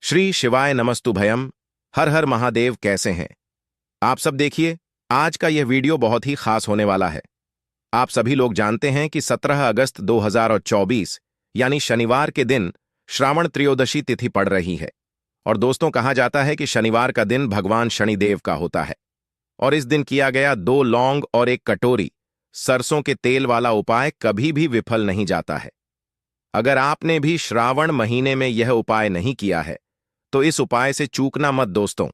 श्री शिवाय नमस्तुभयम। हर हर महादेव। कैसे हैं आप सब? देखिए, आज का यह वीडियो बहुत ही खास होने वाला है। आप सभी लोग जानते हैं कि 17 अगस्त 2024 यानी शनिवार के दिन श्रावण त्रयोदशी तिथि पड़ रही है। और दोस्तों, कहा जाता है कि शनिवार का दिन भगवान शनिदेव का होता है। और इस दिन किया गया 2 लौंग और 1 कटोरी सरसों के तेल वाला उपाय कभी भी विफल नहीं जाता है। अगर आपने भी श्रावण महीने में यह उपाय नहीं किया है तो इस उपाय से चूकना मत दोस्तों,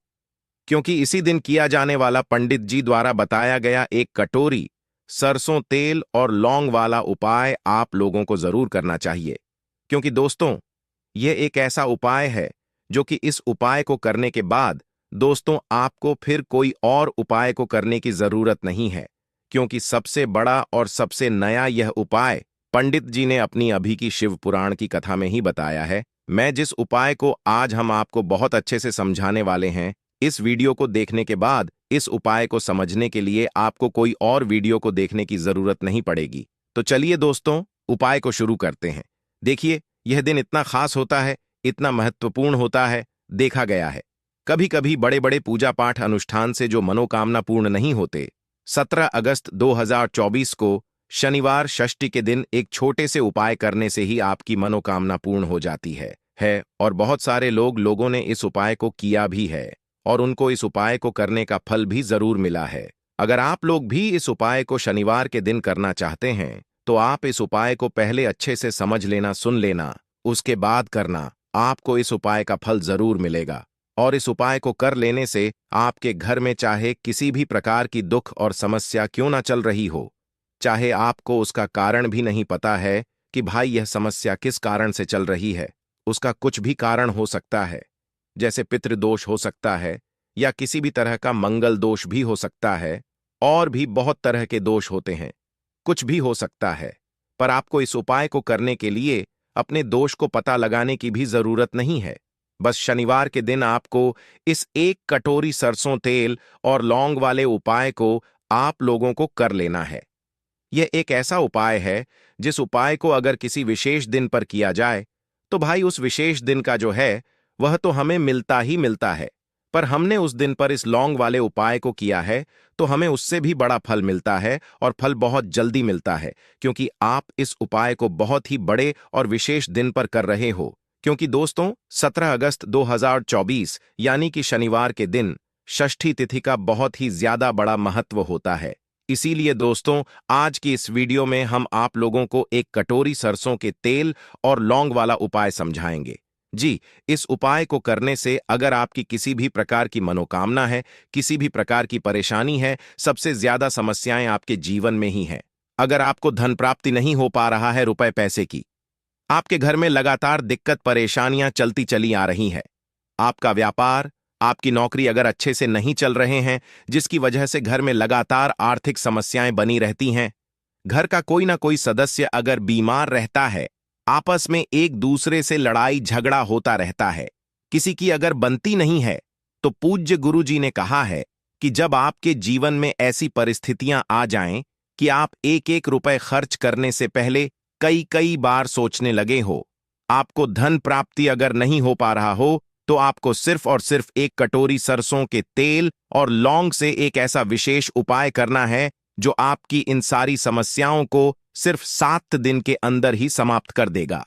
क्योंकि इसी दिन किया जाने वाला पंडित जी द्वारा बताया गया 1 कटोरी सरसों तेल और लौंग वाला उपाय आप लोगों को जरूर करना चाहिए। क्योंकि दोस्तों, यह एक ऐसा उपाय है जो कि इस उपाय को करने के बाद दोस्तों आपको फिर कोई और उपाय को करने की जरूरत नहीं है, क्योंकि सबसे बड़ा और सबसे नया यह उपाय पंडित जी ने अपनी अभी की शिव पुराण की कथा में ही बताया है। मैं जिस उपाय को आज हम आपको बहुत अच्छे से समझाने वाले हैं, इस वीडियो को देखने के बाद इस उपाय को समझने के लिए आपको कोई और वीडियो को देखने की जरूरत नहीं पड़ेगी। तो चलिए दोस्तों, उपाय को शुरू करते हैं। देखिए, यह दिन इतना खास होता है, इतना महत्वपूर्ण होता है। देखा गया है कभी कभी बड़े बड़े पूजा पाठ अनुष्ठान से जो मनोकामना पूर्ण नहीं होते, 17 अगस्त 2024 को शनिवार षष्ठी के दिन एक छोटे से उपाय करने से ही आपकी मनोकामना पूर्ण हो जाती है। और बहुत सारे लोगों ने इस उपाय को किया भी है और उनको इस उपाय को करने का फल भी जरूर मिला है। अगर आप लोग भी इस उपाय को शनिवार के दिन करना चाहते हैं तो आप इस उपाय को पहले अच्छे से समझ लेना, सुन लेना, उसके बाद करना। आपको इस उपाय का फल जरूर मिलेगा। और इस उपाय को कर लेने से आपके घर में चाहे किसी भी प्रकार की दुख और समस्या क्यों ना चल रही हो, चाहे आपको उसका कारण भी नहीं पता है कि भाई यह समस्या किस कारण से चल रही है, उसका कुछ भी कारण हो सकता है, जैसे पितृदोष हो सकता है या किसी भी तरह का मंगल दोष भी हो सकता है, और भी बहुत तरह के दोष होते हैं, कुछ भी हो सकता है। पर आपको इस उपाय को करने के लिए अपने दोष को पता लगाने की भी जरूरत नहीं है। बस शनिवार के दिन आपको इस 1 कटोरी सरसों तेल और लौंग वाले उपाय को आप लोगों को कर लेना है। यह एक ऐसा उपाय है जिस उपाय को अगर किसी विशेष दिन पर किया जाए तो भाई उस विशेष दिन का जो है वह तो हमें मिलता ही मिलता है। पर हमने उस दिन पर इस लौंग वाले उपाय को किया है तो हमें उससे भी बड़ा फल मिलता है, और फल बहुत जल्दी मिलता है, क्योंकि आप इस उपाय को बहुत ही बड़े और विशेष दिन पर कर रहे हो। क्योंकि दोस्तों, 17 अगस्त 2024 यानी कि शनिवार के दिन षष्ठी तिथि का बहुत ही ज्यादा बड़ा महत्व होता है। इसीलिए दोस्तों, आज की इस वीडियो में हम आप लोगों को 1 कटोरी सरसों के तेल और लौंग वाला उपाय समझाएंगे। जी, इस उपाय को करने से अगर आपकी किसी भी प्रकार की मनोकामना है, किसी भी प्रकार की परेशानी है, सबसे ज्यादा समस्याएं आपके जीवन में ही हैं। अगर आपको धन प्राप्ति नहीं हो पा रहा है, रुपए पैसे की, आपके घर में लगातार दिक्कत परेशानियां चलती चली आ रही है, आपका व्यापार, आपकी नौकरी अगर अच्छे से नहीं चल रहे हैं, जिसकी वजह से घर में लगातार आर्थिक समस्याएं बनी रहती हैं, घर का कोई ना कोई सदस्य अगर बीमार रहता है, आपस में एक दूसरे से लड़ाई झगड़ा होता रहता है, किसी की अगर बनती नहीं है, तो पूज्य गुरु जी ने कहा है कि जब आपके जीवन में ऐसी परिस्थितियां आ जाएं कि आप एक एक रुपए खर्च करने से पहले कई कई बार सोचने लगे हो, आपको धन प्राप्ति अगर नहीं हो पा रहा हो, तो आपको सिर्फ और सिर्फ 1 कटोरी सरसों के तेल और लौंग से एक ऐसा विशेष उपाय करना है जो आपकी इन सारी समस्याओं को सिर्फ 7 दिन के अंदर ही समाप्त कर देगा।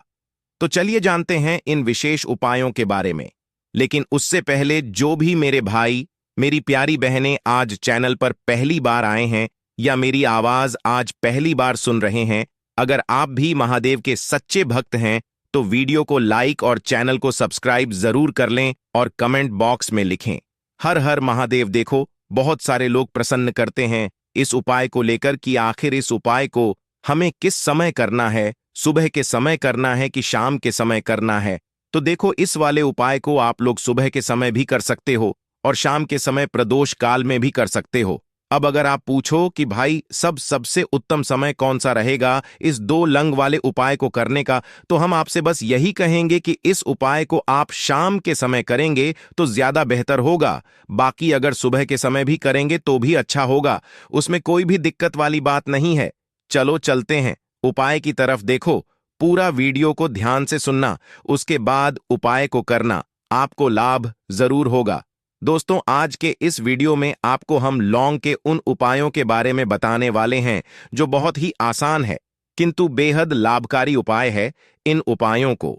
तो चलिए जानते हैं इन विशेष उपायों के बारे में। लेकिन उससे पहले जो भी मेरे भाई, मेरी प्यारी बहनें आज चैनल पर पहली बार आए हैं या मेरी आवाज आज पहली बार सुन रहे हैं, अगर आप भी महादेव के सच्चे भक्त हैं तो वीडियो को लाइक और चैनल को सब्सक्राइब जरूर कर लें और कमेंट बॉक्स में लिखें हर हर महादेव। देखो, बहुत सारे लोग प्रश्न करते हैं इस उपाय को लेकर कि आखिर इस उपाय को हमें किस समय करना है, सुबह के समय करना है कि शाम के समय करना है। तो देखो, इस वाले उपाय को आप लोग सुबह के समय भी कर सकते हो और शाम के समय प्रदोष काल में भी कर सकते हो। अब अगर आप पूछो कि भाई सबसे उत्तम समय कौन सा रहेगा इस 2 लंग वाले उपाय को करने का, तो हम आपसे बस यही कहेंगे कि इस उपाय को आप शाम के समय करेंगे तो ज्यादा बेहतर होगा। बाकी अगर सुबह के समय भी करेंगे तो भी अच्छा होगा, उसमें कोई भी दिक्कत वाली बात नहीं है। चलो चलते हैं उपाय की तरफ। देखो, पूरा वीडियो को ध्यान से सुनना, उसके बाद उपाय को करना। आपको लाभ जरूर होगा। दोस्तों, आज के इस वीडियो में आपको हम लौंग के उन उपायों के बारे में बताने वाले हैं जो बहुत ही आसान है किंतु बेहद लाभकारी उपाय है। इन उपायों को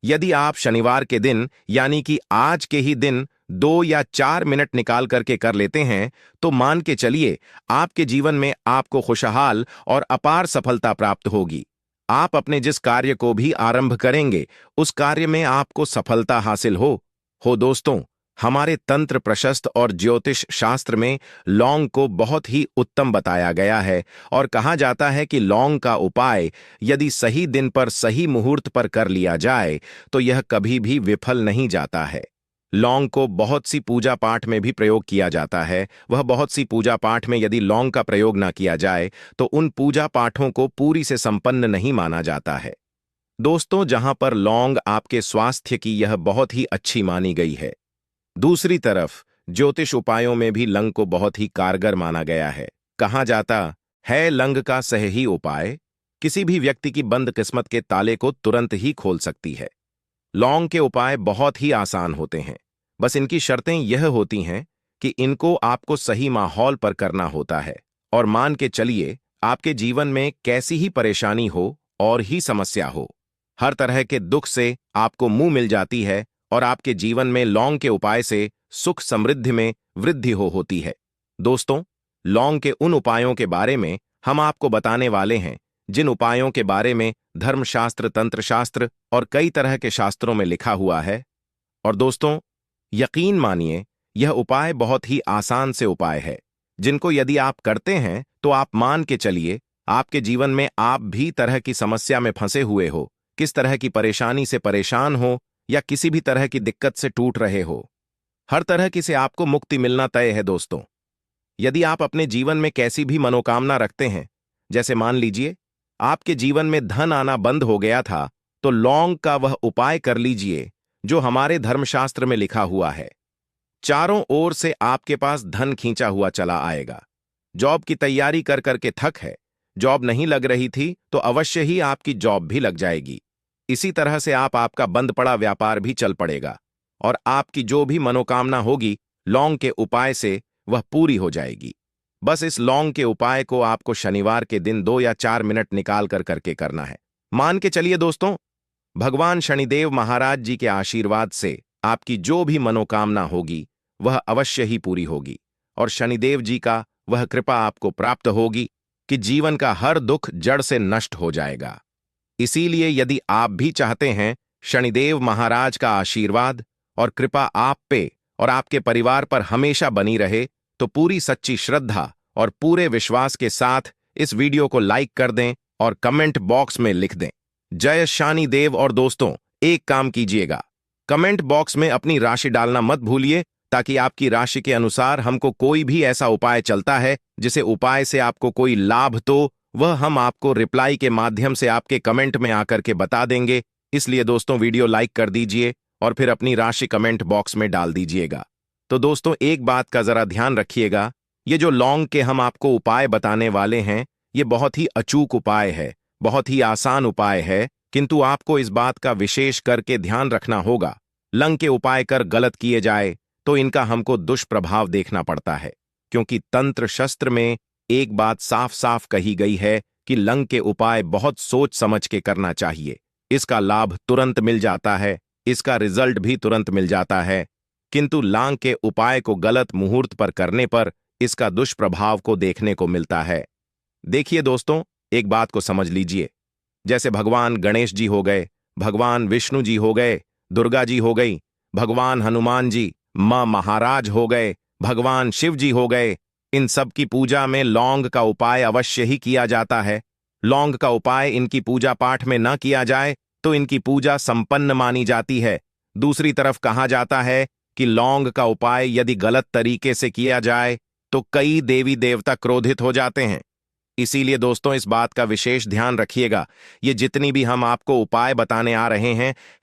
यदि आप शनिवार के दिन यानी कि आज के ही दिन 2 या 4 मिनट निकाल करके कर लेते हैं तो मान के चलिए आपके जीवन में आपको खुशहाल और अपार सफलता प्राप्त होगी। आप अपने जिस कार्य को भी आरंभ करेंगे उस कार्य में आपको सफलता हासिल हो दोस्तों, हमारे तंत्र प्रशस्त और ज्योतिष शास्त्र में लौंग को बहुत ही उत्तम बताया गया है और कहा जाता है कि लौंग का उपाय यदि सही दिन पर सही मुहूर्त पर कर लिया जाए तो यह कभी भी विफल नहीं जाता है। लौंग को बहुत सी पूजा पाठ में भी प्रयोग किया जाता है। वह बहुत सी पूजा पाठ में यदि लौंग का प्रयोग ना किया जाए तो उन पूजा पाठों को पूरी से संपन्न नहीं माना जाता है। दोस्तों, जहां पर लौंग आपके स्वास्थ्य की यह बहुत ही अच्छी मानी गई है, दूसरी तरफ ज्योतिष उपायों में भी लंग को बहुत ही कारगर माना गया है। कहा जाता है लंग का सही उपाय किसी भी व्यक्ति की बंद किस्मत के ताले को तुरंत ही खोल सकती है। लौंग के उपाय बहुत ही आसान होते हैं, बस इनकी शर्तें यह होती हैं कि इनको आपको सही माहौल पर करना होता है। और मान के चलिए आपके जीवन में कैसी ही परेशानी हो और ही समस्या हो, हर तरह के दुख से आपको मुंह मिल जाती है और आपके जीवन में लौंग के उपाय से सुख समृद्धि में वृद्धि होती है। दोस्तों, लौंग के उन उपायों के बारे में हम आपको बताने वाले हैं जिन उपायों के बारे में धर्मशास्त्र, तंत्रशास्त्र और कई तरह के शास्त्रों में लिखा हुआ है। और दोस्तों, यकीन मानिए यह उपाय बहुत ही आसान से उपाय है जिनको यदि आप करते हैं तो आप मान के चलिए आपके जीवन में आप भी तरह की समस्या में फंसे हुए हो, किस तरह की परेशानी से परेशान हो या किसी भी तरह की दिक्कत से टूट रहे हो, हर तरह की से आपको मुक्ति मिलना तय है। दोस्तों, यदि आप अपने जीवन में कैसी भी मनोकामना रखते हैं, जैसे मान लीजिए आपके जीवन में धन आना बंद हो गया था, तो लौंग का वह उपाय कर लीजिए जो हमारे धर्मशास्त्र में लिखा हुआ है। चारों ओर से आपके पास धन खींचा हुआ चला आएगा। जॉब की तैयारी कर करके थक है, जॉब नहीं लग रही थी तो अवश्य ही आपकी जॉब भी लग जाएगी। इसी तरह से आपका बंद पड़ा व्यापार भी चल पड़ेगा और आपकी जो भी मनोकामना होगी लौंग के उपाय से वह पूरी हो जाएगी। बस इस लौंग के उपाय को आपको शनिवार के दिन 2 या 4 मिनट निकाल कर करके करना है। मान के चलिए दोस्तों, भगवान शनिदेव महाराज जी के आशीर्वाद से आपकी जो भी मनोकामना होगी वह अवश्य ही पूरी होगी और शनिदेव जी का वह कृपा आपको प्राप्त होगी कि जीवन का हर दुख जड़ से नष्ट हो जाएगा। इसीलिए यदि आप भी चाहते हैं शनिदेव महाराज का आशीर्वाद और कृपा आप पे और आपके परिवार पर हमेशा बनी रहे तो पूरी सच्ची श्रद्धा और पूरे विश्वास के साथ इस वीडियो को लाइक कर दें और कमेंट बॉक्स में लिख दें जय शनिदेव। और दोस्तों, एक काम कीजिएगा, कमेंट बॉक्स में अपनी राशि डालना मत भूलिए ताकि आपकी राशि के अनुसार हमको कोई भी ऐसा उपाय चलता है जिसे उपाय से आपको कोई लाभ तो वह हम आपको रिप्लाई के माध्यम से आपके कमेंट में आकर के बता देंगे। इसलिए दोस्तों, वीडियो लाइक कर दीजिए और फिर अपनी राशि कमेंट बॉक्स में डाल दीजिएगा। तो दोस्तों, एक बात का जरा ध्यान रखिएगा, ये जो लौंग के हम आपको उपाय बताने वाले हैं ये बहुत ही अचूक उपाय है, बहुत ही आसान उपाय है, किंतु आपको इस बात का विशेष करके ध्यान रखना होगा। लंग के उपाय कर गलत किए जाए तो इनका हमको दुष्प्रभाव देखना पड़ता है, क्योंकि तंत्र शस्त्र में एक बात साफ साफ कही गई है कि लंग के उपाय बहुत सोच समझ के करना चाहिए। इसका लाभ तुरंत मिल जाता है, इसका रिजल्ट भी तुरंत मिल जाता है, किंतु लौंग के उपाय को गलत मुहूर्त पर करने पर इसका दुष्प्रभाव को देखने को मिलता है। देखिए दोस्तों, एक बात को समझ लीजिए, जैसे भगवान गणेश जी हो गए, भगवान विष्णु जी हो गए, दुर्गा जी हो गई, भगवान हनुमान जी, मां महाराज हो गए, भगवान शिव जी हो गए, इन सब की पूजा में लौंग का उपाय अवश्य ही किया जाता है। लौंग का उपाय इनकी पूजा पाठ में न किया जाए तो इनकी पूजा संपन्न मानी जाती है। दूसरी तरफ कहा जाता है कि लौंग का उपाय यदि गलत तरीके से किया जाए तो कई देवी देवता क्रोधित हो जाते हैं। इसीलिए दोस्तों, इस बात का विशेष ध्यान रखिएगा। ये जितनी भी हम आपको उपाय बताने आ रहे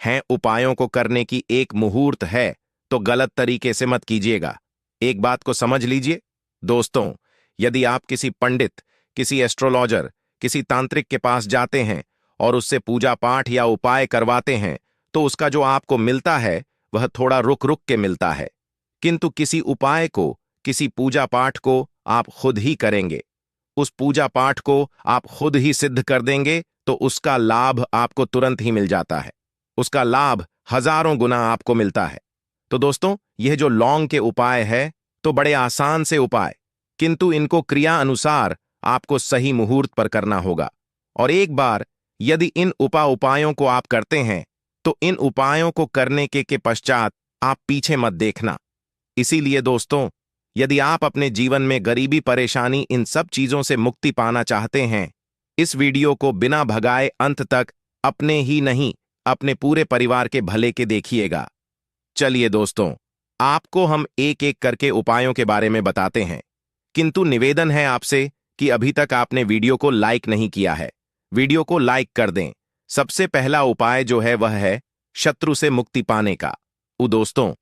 हैं उपायों को करने की एक मुहूर्त है, तो गलत तरीके से मत कीजिएगा। एक बात को समझ लीजिए दोस्तों, यदि आप किसी पंडित, किसी एस्ट्रोलॉजर, किसी तांत्रिक के पास जाते हैं और उससे पूजा पाठ या उपाय करवाते हैं तो उसका जो आपको मिलता है वह थोड़ा रुक रुक के मिलता है, किंतु किसी उपाय को, किसी पूजा पाठ को आप खुद ही करेंगे, उस पूजा पाठ को आप खुद ही सिद्ध कर देंगे तो उसका लाभ आपको तुरंत ही मिल जाता है, उसका लाभ हजारों गुना आपको मिलता है। तो दोस्तों, यह जो लौंग के उपाय है तो बड़े आसान से उपाय, किंतु इनको क्रिया अनुसार आपको सही मुहूर्त पर करना होगा। और एक बार यदि इन उपायों को आप करते हैं तो इन उपायों को करने के पश्चात आप पीछे मत देखना। इसीलिए दोस्तों, यदि आप अपने जीवन में गरीबी, परेशानी, इन सब चीजों से मुक्ति पाना चाहते हैं, इस वीडियो को बिना भगाए अंत तक अपने ही नहीं, अपने पूरे परिवार के भले के देखिएगा। चलिए दोस्तों, आपको हम एक एक करके उपायों के बारे में बताते हैं, किंतु निवेदन है आपसे कि अभी तक आपने वीडियो को लाइक नहीं किया है, वीडियो को लाइक कर दें। सबसे पहला उपाय जो है वह है शत्रु से मुक्ति पाने का। दोस्तों,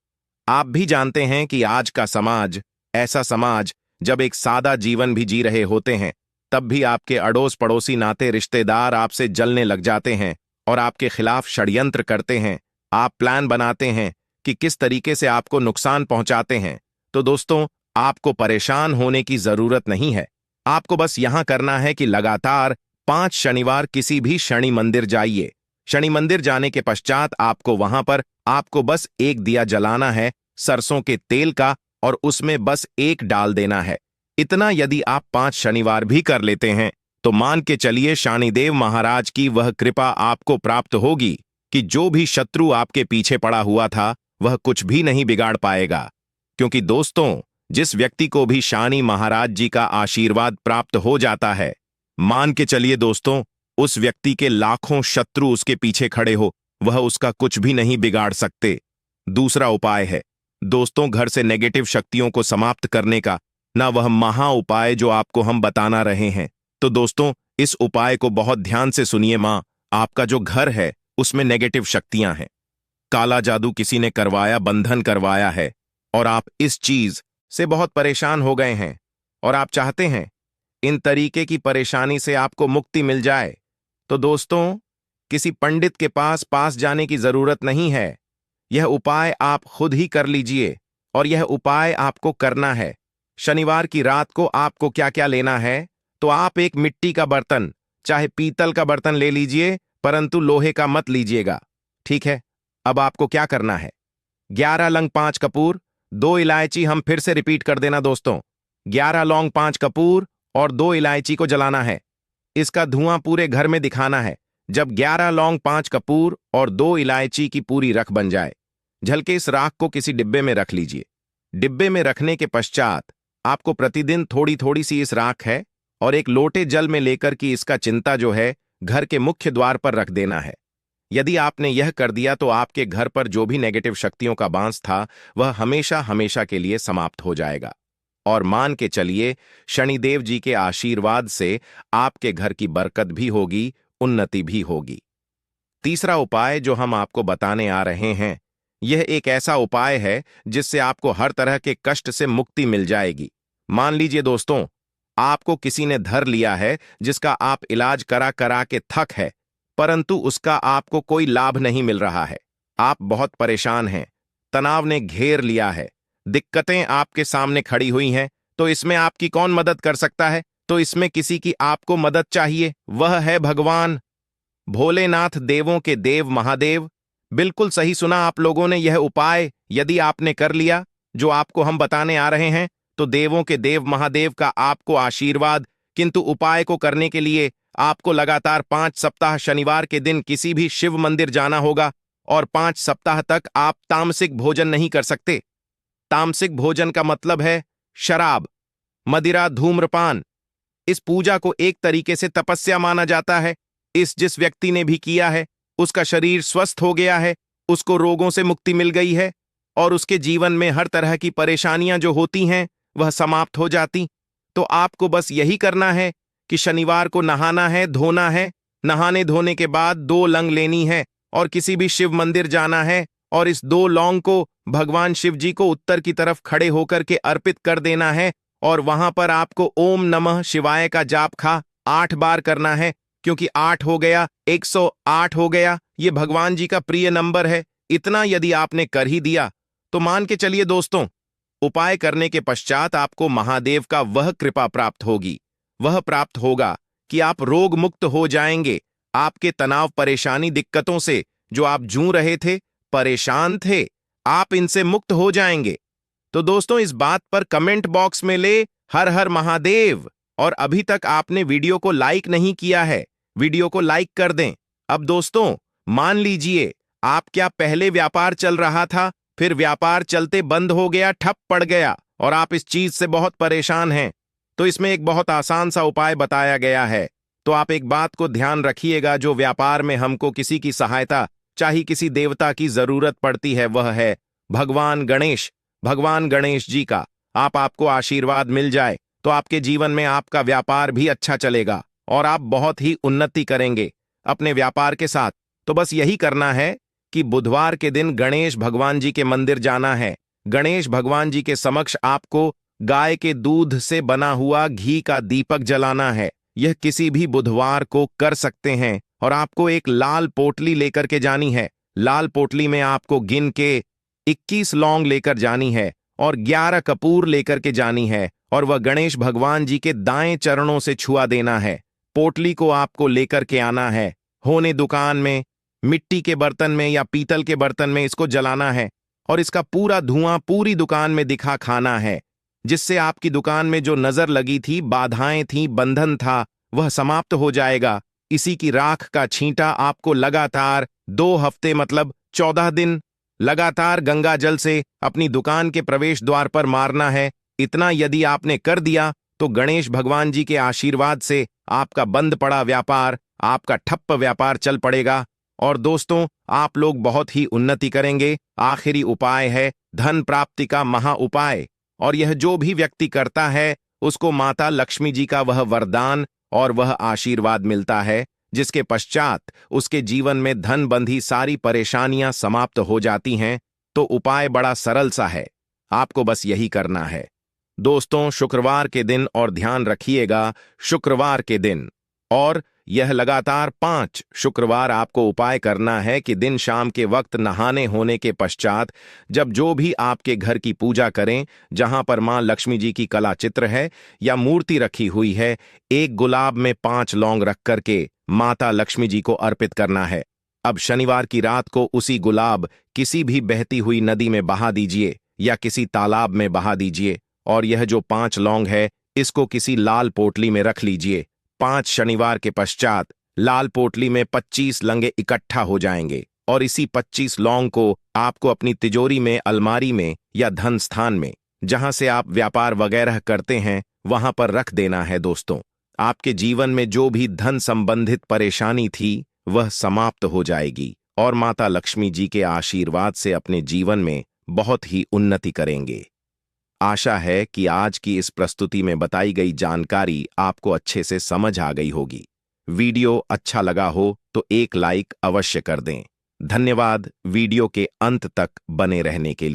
आप भी जानते हैं कि आज का समाज, ऐसा समाज जब एक सादा जीवन भी जी रहे होते हैं, तब भी आपके अड़ोस पड़ोसी, नाते रिश्तेदार आपसे जलने लग जाते हैं और आपके खिलाफ षड्यंत्र करते हैं। आप प्लान बनाते हैं कि किस तरीके से आपको नुकसान पहुंचाते हैं। तो दोस्तों, आपको परेशान होने की जरूरत नहीं है। आपको बस यहां करना है कि लगातार 5 शनिवार किसी भी शनि मंदिर जाइए। शनि मंदिर जाने के पश्चात आपको वहां पर आपको बस एक दिया जलाना है सरसों के तेल का, और उसमें बस एक डाल देना है। इतना यदि आप 5 शनिवार भी कर लेते हैं तो मान के चलिए शनिदेव महाराज की वह कृपा आपको प्राप्त होगी कि जो भी शत्रु आपके पीछे पड़ा हुआ था वह कुछ भी नहीं बिगाड़ पाएगा। क्योंकि दोस्तों, जिस व्यक्ति को भी शनि महाराज जी का आशीर्वाद प्राप्त हो जाता है, मान के चलिए दोस्तों, उस व्यक्ति के लाखों शत्रु उसके पीछे खड़े हो, वह उसका कुछ भी नहीं बिगाड़ सकते। दूसरा उपाय है दोस्तों, घर से नेगेटिव शक्तियों को समाप्त करने का, ना वह महा उपाय जो आपको हम बताना रहे हैं। तो दोस्तों, इस उपाय को बहुत ध्यान से सुनिए। मां, आपका जो घर है उसमें नेगेटिव शक्तियां हैं, काला जादू किसी ने करवाया, बंधन करवाया है, और आप इस चीज से बहुत परेशान हो गए हैं और आप चाहते हैं इन तरीके की परेशानी से आपको मुक्ति मिल जाए। तो दोस्तों, किसी पंडित के पास जाने की जरूरत नहीं है। यह उपाय आप खुद ही कर लीजिए, और यह उपाय आपको करना है। शनिवार की रात को आपको क्या क्या लेना है, तो आप एक मिट्टी का बर्तन, चाहे पीतल का बर्तन ले लीजिए, परंतु लोहे का मत लीजिएगा, ठीक है। अब आपको क्या करना है, 11 लौंग 5 कपूर, 2 इलायची, हम फिर से रिपीट कर देना दोस्तों, 11 लौंग 5 कपूर और 2 इलायची को जलाना है। इसका धुआं पूरे घर में दिखाना है। जब 11 लौंग 5 कपूर और 2 इलायची की पूरी रख बन जाए, झलके इस राख को किसी डिब्बे में रख लीजिए। डिब्बे में रखने के पश्चात आपको प्रतिदिन थोड़ी थोड़ी सी इस राख है और एक लोटे जल में लेकर की इसका चिंता जो है घर के मुख्य द्वार पर रख देना है। यदि आपने यह कर दिया तो आपके घर पर जो भी नेगेटिव शक्तियों का बांस था वह हमेशा हमेशा के लिए समाप्त हो जाएगा। और मान के चलिए शनिदेव जी के आशीर्वाद से आपके घर की बरकत भी होगी, उन्नति भी होगी। तीसरा उपाय जो हम आपको बताने आ रहे हैं, यह एक ऐसा उपाय है जिससे आपको हर तरह के कष्ट से मुक्ति मिल जाएगी। मान लीजिए दोस्तों, आपको किसी ने धर लिया है जिसका आप इलाज करा करा के थक है, परंतु उसका आपको कोई लाभ नहीं मिल रहा है। आप बहुत परेशान हैं, तनाव ने घेर लिया है, दिक्कतें आपके सामने खड़ी हुई हैं। तो इसमें आपकी कौन मदद कर सकता है? तो इसमें किसी की आपको मदद चाहिए, वह है भगवान भोलेनाथ, देवों के देव महादेव। बिल्कुल सही सुना आप लोगों ने। यह उपाय यदि आपने कर लिया जो आपको हम बताने आ रहे हैं, तो देवों के देव महादेव का आपको आशीर्वाद। किंतु उपाय को करने के लिए आपको लगातार 5 सप्ताह शनिवार के दिन किसी भी शिव मंदिर जाना होगा, और 5 सप्ताह तक आप तामसिक भोजन नहीं कर सकते। तामसिक भोजन का मतलब है शराब, मदिरा, धूम्रपान। इस पूजा को एक तरीके से तपस्या माना जाता है। जिस व्यक्ति ने भी किया है उसका शरीर स्वस्थ हो गया है, उसको रोगों से मुक्ति मिल गई है, और उसके जीवन में हर तरह की परेशानियां जो होती हैं वह समाप्त हो जाती। तो आपको बस यही करना है कि शनिवार को नहाना है, धोना है, नहाने धोने के बाद 2 लौंग लेनी है और किसी भी शिव मंदिर जाना है, और इस 2 लौंग को भगवान शिव जी को उत्तर की तरफ खड़े होकर के अर्पित कर देना है, और वहां पर आपको ओम नमः शिवाय का जाप 8 बार करना है। क्योंकि 8 हो गया, 108 हो गया, ये भगवान जी का प्रिय नंबर है, इतना यदि आपने कर ही दिया तो मान के चलिए दोस्तों, उपाय करने के पश्चात आपको महादेव का वह कृपा प्राप्त होगी, वह प्राप्त होगा कि आप रोग मुक्त हो जाएंगे। आपके तनाव, परेशानी, दिक्कतों से जो आप जूझ रहे थे, परेशान थे, आप इनसे मुक्त हो जाएंगे। तो दोस्तों, इस बात पर कमेंट बॉक्स में ले हर हर महादेव। और अभी तक आपने वीडियो को लाइक नहीं किया है, वीडियो को लाइक कर दें। अब दोस्तों, मान लीजिए आप क्या पहले व्यापार चल रहा था, फिर व्यापार चलते बंद हो गया, ठप पड़ गया और आप इस चीज से बहुत परेशान हैं, तो इसमें एक बहुत आसान सा उपाय बताया गया है। तो आप एक बात को ध्यान रखिएगा, जो व्यापार में हमको किसी की सहायता, चाहे किसी देवता की जरूरत पड़ती है, वह है भगवान गणेश। भगवान गणेश जी का आपको आशीर्वाद मिल जाए तो आपके जीवन में आपका व्यापार भी अच्छा चलेगा और आप बहुत ही उन्नति करेंगे अपने व्यापार के साथ। तो बस यही करना है कि बुधवार के दिन गणेश भगवान जी के मंदिर जाना है। गणेश भगवान जी के समक्ष आपको गाय के दूध से बना हुआ घी का दीपक जलाना है। यह किसी भी बुधवार को कर सकते हैं और आपको एक लाल पोटली लेकर के जानी है। लाल पोटली में आपको गिन के 21 लौंग लेकर जानी है और 11 कपूर लेकर के जानी है और वह गणेश भगवान जी के दाएं चरणों से छुआ देना है। पोटली को आपको लेकर के आना है, होने दुकान में, मिट्टी के बर्तन में या पीतल के बर्तन में इसको जलाना है और इसका पूरा धुआं पूरी दुकान में दिखा खाना है, जिससे आपकी दुकान में जो नजर लगी थी, बाधाएं थी, बंधन था, वह समाप्त हो जाएगा। इसी की राख का छींटा आपको लगातार 2 हफ्ते मतलब 14 दिन लगातार गंगा जल से अपनी दुकान के प्रवेश द्वार पर मारना है। इतना यदि आपने कर दिया तो गणेश भगवान जी के आशीर्वाद से आपका बंद पड़ा व्यापार, आपका ठप्प व्यापार चल पड़ेगा और दोस्तों, आप लोग बहुत ही उन्नति करेंगे। आखिरी उपाय है धन प्राप्ति का महा उपाय, और यह जो भी व्यक्ति करता है उसको माता लक्ष्मी जी का वह वरदान और वह आशीर्वाद मिलता है, जिसके पश्चात उसके जीवन में धन बंधी सारी परेशानियां समाप्त हो जाती हैं। तो उपाय बड़ा सरल सा है, आपको बस यही करना है दोस्तों, शुक्रवार के दिन, और ध्यान रखिएगा शुक्रवार के दिन, और यह लगातार 5 शुक्रवार आपको उपाय करना है कि दिन शाम के वक्त नहाने होने के पश्चात जब जो भी आपके घर की पूजा करें, जहां पर मां लक्ष्मी जी की कला चित्र है या मूर्ति रखी हुई है, एक गुलाब में 5 लौंग रख करके माता लक्ष्मी जी को अर्पित करना है। अब शनिवार की रात को उसी गुलाब किसी भी बहती हुई नदी में बहा दीजिए या किसी तालाब में बहा दीजिए, और यह जो 5 लौंग है इसको किसी लाल पोटली में रख लीजिए। 5 शनिवार के पश्चात लाल पोटली में 25 लंगे इकट्ठा हो जाएंगे और इसी 25 लौंग को आपको अपनी तिजोरी में, अलमारी में या धन स्थान में, जहां से आप व्यापार वगैरह करते हैं, वहां पर रख देना है। दोस्तों, आपके जीवन में जो भी धन संबंधित परेशानी थी वह समाप्त हो जाएगी और माता लक्ष्मी जी के आशीर्वाद से अपने जीवन में बहुत ही उन्नति करेंगे। आशा है कि आज की इस प्रस्तुति में बताई गई जानकारी आपको अच्छे से समझ आ गई होगी। वीडियो अच्छा लगा हो तो एक लाइक अवश्य कर दें। धन्यवाद वीडियो के अंत तक बने रहने के लिए।